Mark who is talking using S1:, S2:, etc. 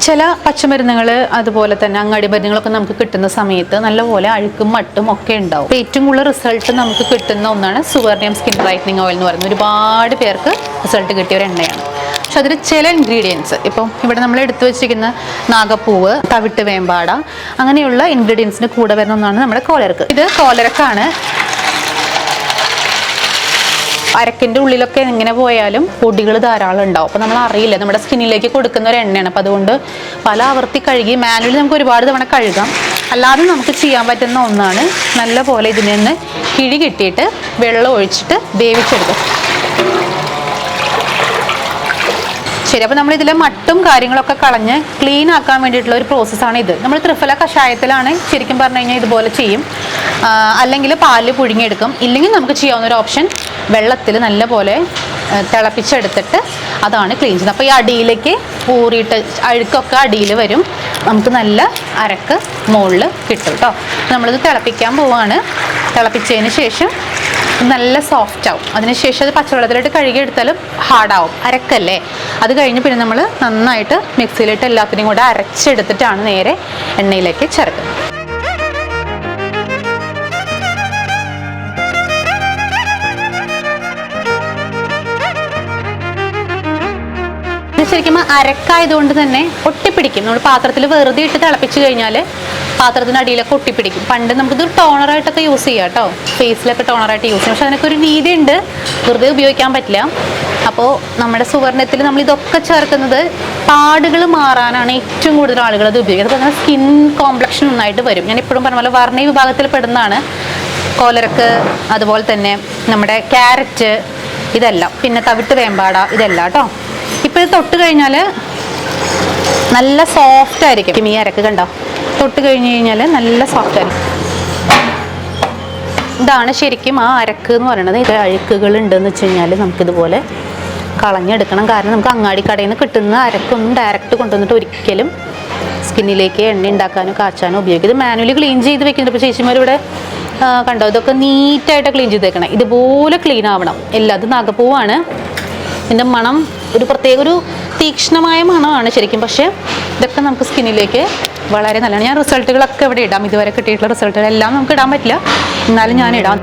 S1: ചില പച്ചമരുന്നുകൾ അതുപോലെ തന്നെ അങ്ങാടി മരുന്നുകളൊക്കെ നമുക്ക് കിട്ടുന്ന സമയത്ത് നല്ലപോലെ അഴുക്കും മട്ടും ഒക്കെ ഉണ്ടാവും. ഏറ്റവും കൂടുതൽ റിസൾട്ട് നമുക്ക് കിട്ടുന്ന ഒന്നാണ് സുവർണിയം സ്കിൻ ബ്രൈറ്റനിങ് ഓയിൽ എന്ന് പറയുന്നത്. ഒരുപാട് പേർക്ക് റിസൾട്ട് കിട്ടിയ ഒരു എണ്ണയാണ്. പക്ഷെ അതിൽ ചില ഇൻഗ്രീഡിയൻസ്, ഇപ്പം ഇവിടെ നമ്മൾ എടുത്തു വെച്ചിരിക്കുന്ന നാഗപ്പൂവ്, തവിട്ട് വേമ്പാട, അങ്ങനെയുള്ള ഇൻഗ്രീഡിയൻസിന് കൂടെ വരുന്ന ഒന്നാണ് നമ്മുടെ കോലരക്ക്. ഇത് കോലരക്കാണ്. അരക്കിൻ്റെ ഉള്ളിലൊക്കെ എങ്ങനെ പോയാലും പൊടികൾ ധാരാളം ഉണ്ടാവും. അപ്പോൾ നമ്മൾ അറിയില്ല, നമ്മുടെ സ്കിന്നിലേക്ക് കൊടുക്കുന്ന ഒരു എണ്ണയാണ്. അപ്പോൾ അതുകൊണ്ട് പല ആവർത്തി കഴുകി മാനുവലി നമുക്ക് ഒരുപാട് തവണ കഴുകാം. അല്ലാതെ നമുക്ക് ചെയ്യാൻ പറ്റുന്ന ഒന്നാണ് നല്ല പോലെ ഇതിൽ നിന്ന് കിഴി കിട്ടിയിട്ട് വെള്ളം ഒഴിച്ചിട്ട് വേവിച്ചെടുക്കും. ശരി, അപ്പോൾ നമ്മളിതിലെ മട്ടും കാര്യങ്ങളൊക്കെ കളഞ്ഞ് ക്ലീൻ ആക്കാൻ വേണ്ടിയിട്ടുള്ള ഒരു പ്രോസസ്സാണ് ഇത്. നമ്മൾ ത്രിഫല കഷായത്തിലാണ് ശരിക്കും പറഞ്ഞു കഴിഞ്ഞാൽ ഇതുപോലെ ചെയ്യും. അല്ലെങ്കിൽ പാല് പുഴുങ്ങിയെടുക്കും. ഇല്ലെങ്കിൽ നമുക്ക് ചെയ്യാവുന്ന ഒരു ഓപ്ഷൻ വെള്ളത്തിൽ നല്ല പോലെ തിളപ്പിച്ചെടുത്തിട്ട് അതാണ് ക്ലീൻ ചെയ്യുന്നത്. അപ്പോൾ ഈ അടിയിലേക്ക് ഊറിയിട്ട് അഴുക്കൊക്കെ അടിയിൽ വരും, നമുക്ക് നല്ല അരക്ക് മുകളിൽ കിട്ടും കേട്ടോ. നമ്മളിത് തിളപ്പിക്കാൻ പോവുകയാണ്. തിളപ്പിച്ചതിന് ശേഷം നല്ല സോഫ്റ്റ് ആവും. അതിനുശേഷം അത് പച്ചവെള്ളത്തിലിട്ട് കഴുകിയെടുത്താലും ഹാർഡാവും, അരക്കല്ലേ. അത് കഴിഞ്ഞ് പിന്നെ നമ്മൾ നന്നായിട്ട് മിക്സിയിലിട്ട് എല്ലാത്തിനെയും കൂടെ അരച്ചെടുത്തിട്ടാണ് നേരെ എണ്ണയിലേക്ക് ചേർക്കുന്നത്. ശരിക്കും അരക്കായതുകൊണ്ട് തന്നെ ഒട്ടിപ്പിടിക്കും. നമ്മൾ പാത്രത്തിൽ വെറുതെ ഇട്ട് തിളപ്പിച്ച് കഴിഞ്ഞാൽ പാത്രത്തിൻ്റെ അടിയിലൊക്കെ ഒട്ടിപ്പിടിക്കും. പണ്ട് നമുക്കിത് ടോണറായിട്ടൊക്കെ യൂസ് ചെയ്യാം കേട്ടോ, ഫേസിലൊക്കെ ടോണറായിട്ട് യൂസ് ചെയ്യും. പക്ഷെ അതിനൊക്കെ ഒരു രീതി ഉണ്ട്, വെറുതെ ഉപയോഗിക്കാൻ പറ്റില്ല. അപ്പോൾ നമ്മുടെ സുവർണ്ണത്തിൽ നമ്മൾ ഇതൊക്കെ ചേർക്കുന്നത് പാടുകൾ മാറാനാണ് ഏറ്റവും കൂടുതൽ ആളുകൾ അത് ഉപയോഗിക്കുന്നത്. അപ്പോൾ അങ്ങനെ സ്കിൻ കോംപ്ലക്ഷൻ നന്നായിട്ട് വരും. ഞാൻ എപ്പോഴും പറഞ്ഞ പോലെ വർണ്ണ വിഭാഗത്തിൽ പെടുന്നതാണ് കോലരക്ക്, അതുപോലെ തന്നെ നമ്മുടെ ക്യാരറ്റ്, ഇതെല്ലാം. പിന്നെ തവിട്ട് വേമ്പാട, ഇതെല്ലാം കേട്ടോ. ഇപ്പോൾ ഇത് തൊട്ട് കഴിഞ്ഞാൽ നല്ല സോഫ്റ്റ് ആയിരിക്കും. ഈ അരക്ക് കണ്ടോ, തൊട്ട് കഴിഞ്ഞ് കഴിഞ്ഞാൽ നല്ല സോഫ്റ്റ് ആയിരിക്കും. ഇതാണ് ശരിക്കും ആ അരക്ക് എന്ന് പറയുന്നത്. ഇത് അഴുക്കുകൾ ഉണ്ടെന്ന് വെച്ച് കഴിഞ്ഞാൽ നമുക്കിതുപോലെ കളഞ്ഞെടുക്കണം. കാരണം നമുക്ക് അങ്ങാടി കടയിൽ നിന്ന് കിട്ടുന്ന അരക്കൊന്നും ഡയറക്റ്റ് കൊണ്ടുവന്നിട്ട് ഒരിക്കലും സ്കിന്നിലേക്ക് എണ്ണ ഉണ്ടാക്കാനോ കാച്ചാനോ ഉപയോഗിക്കും. ഇത് മാനുവലി ക്ലീൻ ചെയ്ത് വെക്കുന്നുണ്ട്. ഇപ്പോൾ ചേച്ചിമാരിവിടെ കണ്ടോ, ഇതൊക്കെ നീറ്റായിട്ട് ക്ലീൻ ചെയ്ത് വെക്കണം. ഇതുപോലെ ക്ലീൻ ആവണം. എല്ലാതും നാഗപ്പൂവാണ്. ഇതിൻ്റെ മണം ഒരു പ്രത്യേക ഒരു തീക്ഷ്ണമായ മണമാണ് ശരിക്കും. പക്ഷേ ഇതൊക്കെ നമുക്ക് സ്കിന്നിലേക്ക് വളരെ നല്ലതാണ്. ഞാൻ റിസൾട്ടുകളൊക്കെ ഇവിടെ ഇടാം. ഇതുവരെ കിട്ടിയിട്ടുള്ള റിസൾട്ടുകളെല്ലാം നമുക്ക് ഇടാൻ പറ്റില്ല, എന്നാലും ഞാൻ ഇടാം.